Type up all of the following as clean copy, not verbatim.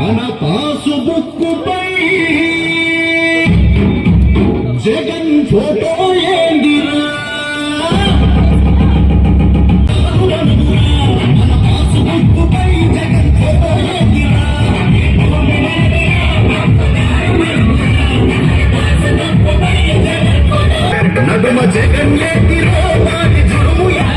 మన పాసుబుక్కుపై జగన్ ఫోటో ఏందిరా మన పాసుబుక్కుపై జగన్ ఫోటో ఏందిరా నడుమ జగన్ ఏందిరో వాటి జుడుము ఇట్లా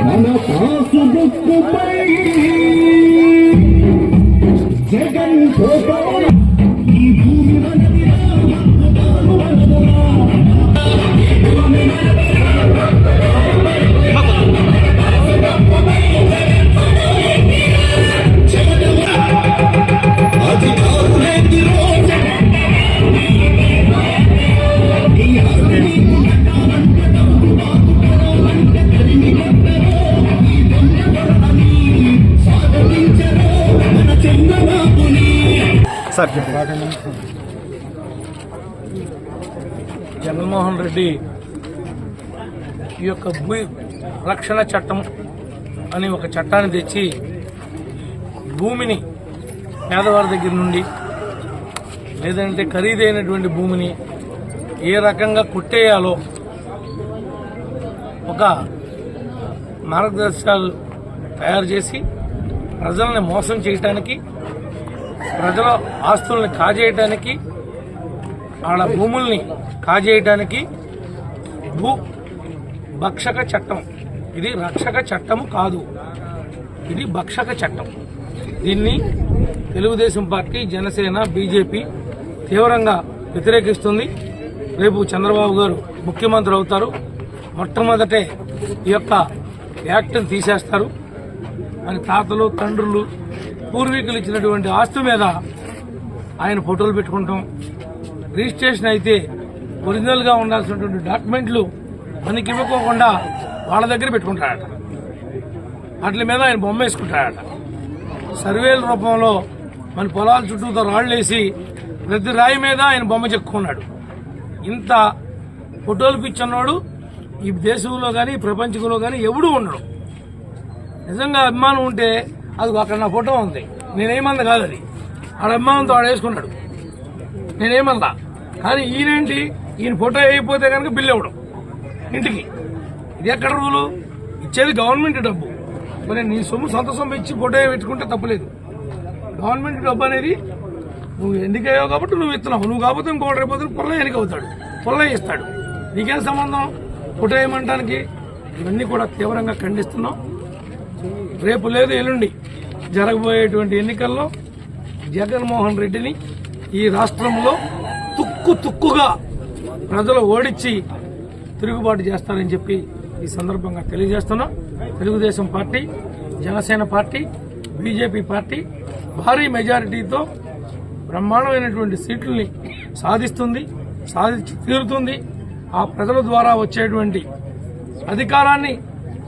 మన పాసుబుక్కుపై జగన్ ఫోటో ఈ భూమి మనదిరా సార్ జగన్మోహన్ రెడ్డి ఈ యొక్క భూ రక్షణ చట్టం అని ఒక చట్టాన్ని తెచ్చి భూమిని పేదవారి దగ్గర నుండి లేదంటే ఖరీదైనటువంటి భూమిని ఏ రకంగా కొట్టేయాలో ఒక మార్గదర్శకాలు తయారు చేసి ప్రజల్ని మోసం చేయటానికి, ప్రజల ఆస్తుల్ని కాజేయటానికి, వాళ్ళ భూముల్ని కాజేయటానికి భూ భక్షక చట్టం. ఇది రక్షక చట్టము కాదు, ఇది భక్షక చట్టం. దీన్ని తెలుగుదేశం పార్టీ, జనసేన, బీజేపీ తీవ్రంగా వ్యతిరేకిస్తుంది. రేపు చంద్రబాబు గారు ముఖ్యమంత్రి అవుతారు. మొట్టమొదటే ఈ యొక్క యాక్ట్ని తీసేస్తారు. అని తాతలు, తండ్రులు, పూర్వీకులు ఇచ్చినటువంటి ఆస్తి మీద ఆయన ఫోటోలు పెట్టుకుంటాం. రిజిస్ట్రేషన్ అయితే ఒరిజినల్గా ఉండాల్సినటువంటి డాక్యుమెంట్లు మనకి ఇవ్వకోకుండా వాళ్ళ దగ్గర పెట్టుకుంటాడట. వాటి మీద ఆయన బొమ్మ వేసుకుంటాడట. సర్వేల రూపంలో మన పొలాల చుట్టూతో రాళ్లేసి ప్రతి రాయి మీద ఆయన బొమ్మ చెక్కున్నాడు. ఇంత ఫోటోలు పిచ్చున్నాడు ఈ దేశంలో కానీ ప్రపంచంలో కానీ ఎవడూ ఉండడు. నిజంగా అభిమానం ఉంటే అది అక్కడ నా ఫోటో ఉంది, నేనేమంది కాదు, అది ఆడ అభిమానంతో ఆడ వేసుకున్నాడు, నేనేమందా. కానీ ఈయనేంటి, ఈయన ఫోటో అయిపోతే కనుక బిల్లు ఇవ్వడం ఇంటికి. ఇది ఎక్కడ రూలు? ఇచ్చేది గవర్నమెంట్ డబ్బు. మరి నీ సొంత సొమ్ము ఇచ్చి ఫోటో పెట్టుకుంటే తప్పలేదు. గవర్నమెంట్ డబ్బు అనేది నువ్వు ఎన్నికయ్యావు కాబట్టి నువ్వు ఇస్తున్నావు. నువ్వు కాకపోతే ఇంకోటి రేపు పొల్ల ఎన్నికవుతాడు, పొల్ల ఇస్తాడు. నీకేం సంబంధం ఫోటో వేయమంటానికి? ఇవన్నీ కూడా తీవ్రంగా ఖండిస్తున్నాం. రేపు లేదు ఎల్లుండి జరగబోయేటువంటి ఎన్నికల్లో జగన్మోహన్ రెడ్డిని ఈ రాష్ట్రంలో తుక్కుగా ప్రజలు ఓడించి తిరుగుబాటు చేస్తారని చెప్పి ఈ సందర్భంగా తెలియజేస్తున్నాం. Telugu Desam party, Janasena party, BJP party భారీ మెజారిటీతో బ్రహ్మాండమైనటువంటి సీట్లని సాధించి తీరుతుంది. ఆ ప్రజల ద్వారా వచ్చేటువంటి అధికారాన్ని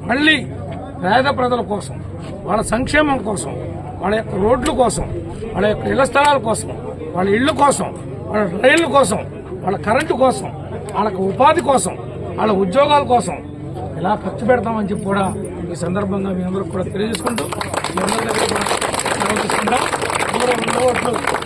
మళ్లీ పేద ప్రజల కోసం, వాళ్ళ సంక్షేమం కోసం, వాళ్ళ యొక్క రోడ్ల కోసం, వాళ్ళ యొక్క ఇళ్ల స్థలాల కోసం, వాళ్ళ ఇళ్ల కోసం, వాళ్ళ రైళ్ల కోసం, వాళ్ళ కరెంటు కోసం, వాళ్ళకి ఉపాధి కోసం, వాళ్ళ ఉద్యోగాల కోసం ఇలా ఖర్చు పెడతామని చెప్పి కూడా ఈ సందర్భంగా మీ అందరూ కూడా తెలియజేసుకుంటూ మీ అందరి దగ్గర కూడా